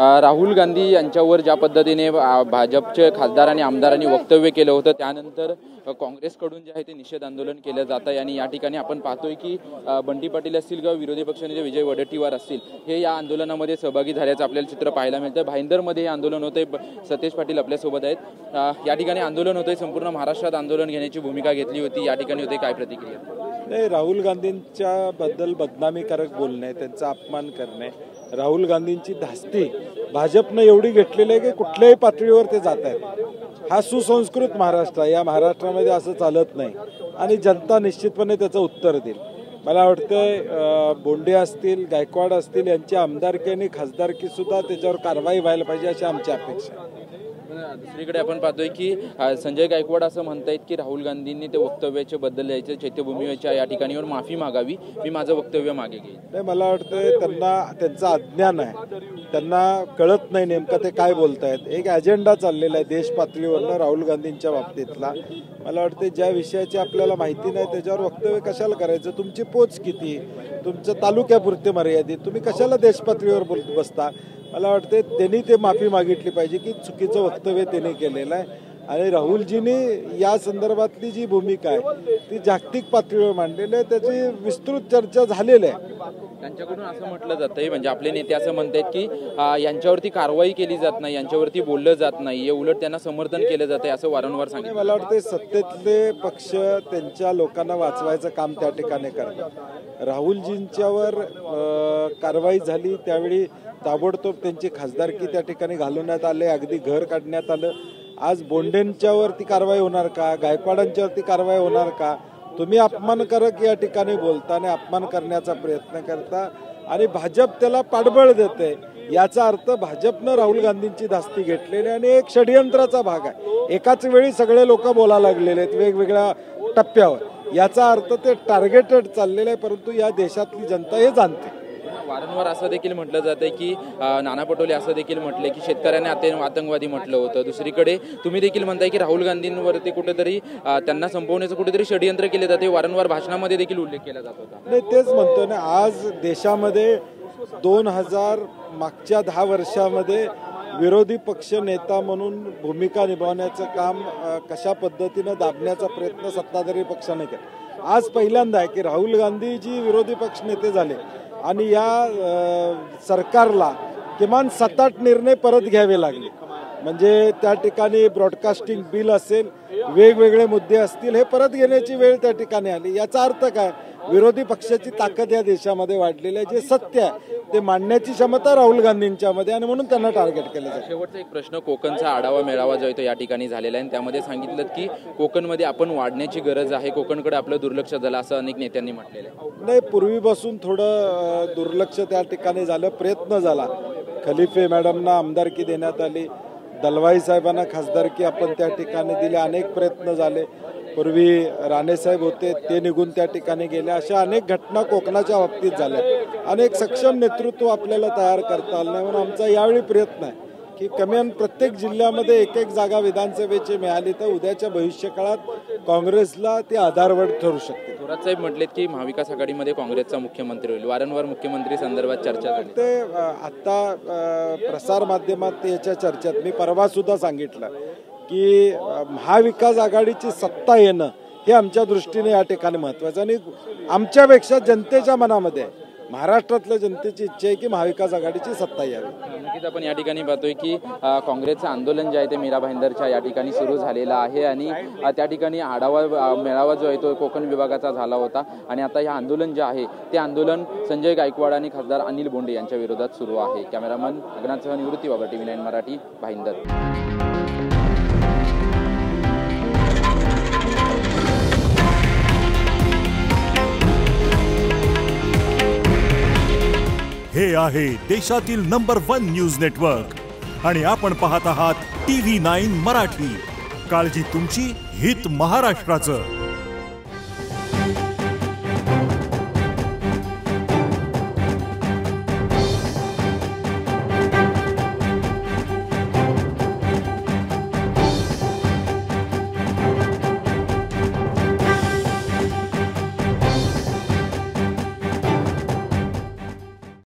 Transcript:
राहुल गांधी यांच्यावर ज्या पद्धतीने भाजपचे खासदार आणि आमदारांनी वक्तव्य केलं होतं त्यानंतर काँग्रेसकडून जे आहे ते निषेध आंदोलन केलं जात आहे आणि या ठिकाणी आपण पाहतोय की बंटी पाटील असतील किंवा विरोधी पक्षनेते विजय वडेट्टीवार असतील हे या आंदोलनामध्ये सहभागी झाल्याचं आपल्याला चित्र पाहायला मिळतं। भाईंदरमध्ये हे आंदोलन होतंय। सतेज पाटील आपल्यासोबत आहेत। या ठिकाणी आंदोलन होतंय। संपूर्ण महाराष्ट्रात आंदोलन घेण्याची भूमिका घेतली होती। या ठिकाणी होते काय प्रतिक्रिया? नाही, राहुल गांधींच्या बद्दल बदनामीकारक बोलणे, त्यांचा अपमान करणे, राहुल गांधींची धास्ती भाजपनं एवढी घेतलेली आहे की कुठल्याही पातळीवर ते जात आहेत। हा सुसंस्कृत महाराष्ट्र आहे। या महाराष्ट्रामध्ये असं चालत नाही आणि जनता निश्चितपणे त्याचं उत्तर देईल। मला वाटतं बोंडे असतील, गायकवाड असतील यांची आमदारकी आणि खासदारकी सुद्धा त्याच्यावर कारवाई व्हायला पाहिजे अशी आमची अपेक्षा आहे। दुसरीकडे आपण पाहतोय की संजय गायकवाड असं म्हणतायत की राहुल गांधींनी ते वक्तव्याचे बद्दल यायचं चैत्यभूमीच्या या ठिकाणीवर माफी मागावी, मी माझं वक्तव्य मागे घेईन। नाही, मला वाटतं त्यांना त्यांचं अज्ञान आहे, त्यांना कळत नाही नेमकं ते काय बोलतायत। एक अजेंडा चाललेला आहे देश पातळीवरनं राहुल गांधींच्या बाबतीतला। मला वाटतं ज्या विषयाची आपल्याला माहिती नाही त्याच्यावर वक्तव्य कशाला करायचं? तुमची पोच किती, तुमचं तालुक्यापुरते मर्यादित, तुम्ही कशाला देश पातळीवर बोलत बसता? मला वाटते त्यांनी ते माफी मागितली पाहिजे की चुकीचं वक्तव्य त्यांनी केलेलं आहे आणि राहुलजींनी या संदर्भातली जी भूमिका आहे ती जागतिक पातळीवर मांडलेली आहे, त्याची विस्तृत चर्चा झालेली आहे। त्यांच्याकडून असं म्हटलं जातंय, म्हणजे आपले नेते असं म्हणतात की यांच्यावरती कारवाई केली जात नाही, यांच्यावरती बोललं जात नाही, उलट त्यांना समर्थन केलं जातंय असं वारंवार सांगितलं। मला वाटतं सत्तेतले पक्ष त्यांच्या लोकांना वाचवायचं काम त्या ठिकाणी करतात। राहुलजींच्यावर कारवाई झाली त्यावेळी ताबडतोब त्यांची खासदारकी त्या ठिकाणी घालवण्यात आले, अगदी घर काढण्यात आलं। आज बोंडेंच्यावरती कारवाई होणार का? गायकवाडांच्यावरती कारवाई होणार का? तुम्ही अपमानकारक या ठिकाणी बोलता आणि अपमान करण्याचा प्रयत्न करता आणि भाजप त्याला पाठबळ देते। याचा अर्थ भाजपनं राहुल गांधींची धास्ती घेतलेली आणि एक षडयंत्राचा भाग आहे। एकाच वेळी सगळे लोक बोलायला लागलेले आहेत वेगवेगळ्या टप्प्यावर। याचा अर्थ ते टार्गेटेड चाललेलं आहे, परंतु या देशातली जनता हे जाणते। वारंवार असं देखील म्हटलं जातंय की नाना पटोले असं देखील म्हटले की शेतकऱ्यांना आतंकवादी म्हटलं होतं। दुसरीकडे तुम्ही देखील म्हणताय की राहुल गांधींवरती कुठेतरी त्यांना संपवण्याचं कुठेतरी षडयंत्र केले जाते, वारंवार भाषणामध्ये देखील उल्लेख केला जात होता। नाही, तेच म्हणतो ना, आज देशामध्ये 2000 मागच्या 10 वर्षामध्ये विरोधी पक्ष नेता म्हणून भूमिका निभावण्याचं काम कशा पद्धतीनं दाबण्याचा प्रयत्न सत्ताधारी पक्षाने केला। आज पहिल्यांदा आहे की राहुल गांधी जी विरोधी पक्ष नेते झाले आणि या सरकारला किमान 7-8 निर्णय परत घ्यावे लागले। म्हणजे त्या ठिकाणी ब्रॉडकास्टिंग बिल असेल, वेगवेगळे मुद्दे असतील, हे परत घेण्याची वेळ त्या ठिकाणी आली। याचा अर्थ काय? विरोधी पक्षाची ताकद या देशामध्ये वाढलेली आहे। जे सत्य आहे ते मांडण्याची क्षमता राहुल गांधींच्यामध्ये आणि म्हणून त्यांना टार्गेट केलं जातं। शेवटचा एक प्रश्न, कोकणचा आढावा मेळावा जो आहे तो या ठिकाणी झालेला आहे, त्यामध्ये सांगितलं की कोकणमध्ये आपण वाढण्याची गरज आहे, कोकणकडे आपलं दुर्लक्ष झालं असं अनेक नेत्यांनी म्हटलेलं आहे। नाही, पूर्वीपासून थोडं दुर्लक्ष त्या ठिकाणी झालं, प्रयत्न झाला। खलिफे मॅडमना आमदारकी देण्यात आली, दलवाई साहेबांना खासदारकी आपण त्या ठिकाणी दिली, अनेक प्रयत्न झाले। पूर्वी राणेसाहेब होते, ते निघून त्या ठिकाणी गेले। अशा अनेक घटना कोकणाच्या बाबतीत झाल्या। अनेक सक्षम नेतृत्व आपल्याला तयार करता आलं नाही, म्हणून आमचा यावेळी प्रयत्न आहे की कमी प्रत्येक जिल्ह्यामध्ये एक जागा विधानसभेची मिळाली तर उद्याच्या भविष्यकाळात काँग्रेसला ती आधारवड ठरू शकते। थोरात साहेब म्हटलेत की महाविकास आघाडीमध्ये काँग्रेसचा मुख्यमंत्री होईल, वारंवार मुख्यमंत्री संदर्भात चर्चा झाली। ते आता प्रसार माध्यमात याच्या चर्चेत मी परवा सुद्धा सांगितलं की महाविकास आघाडीची सत्ता येणं हे आमच्या दृष्टीने या ठिकाणी महत्त्वाचं आणि आमच्यापेक्षा जनतेच्या मनामध्ये महाराष्ट्रातल्या जनतेची इच्छा आहे की महाविकास आघाडीची सत्ता यावी। नक्कीच आपण या ठिकाणी पाहतोय की काँग्रेसचं आंदोलन जे आहे ते मीरा भाईंदरच्या या ठिकाणी सुरू झालेलं आहे आणि त्या ठिकाणी आढावा मेळावा जो आहे तो कोकण विभागाचा झाला होता आणि आता हे आंदोलन जे आहे ते आंदोलन संजय गायकवाड आणि खासदार अनिल बोंडे यांच्या विरोधात सुरू आहे। कॅमेरामन अज्ञातसह निवृत्ती बाबर, TV9 मराठी, भाईंदर। हे आहे देशातील नंबर 1 न्यूज नेटवर्क आणि आपण पाहत आहात TV9 मराठी। काळजी तुमची, हित महाराष्ट्राचं।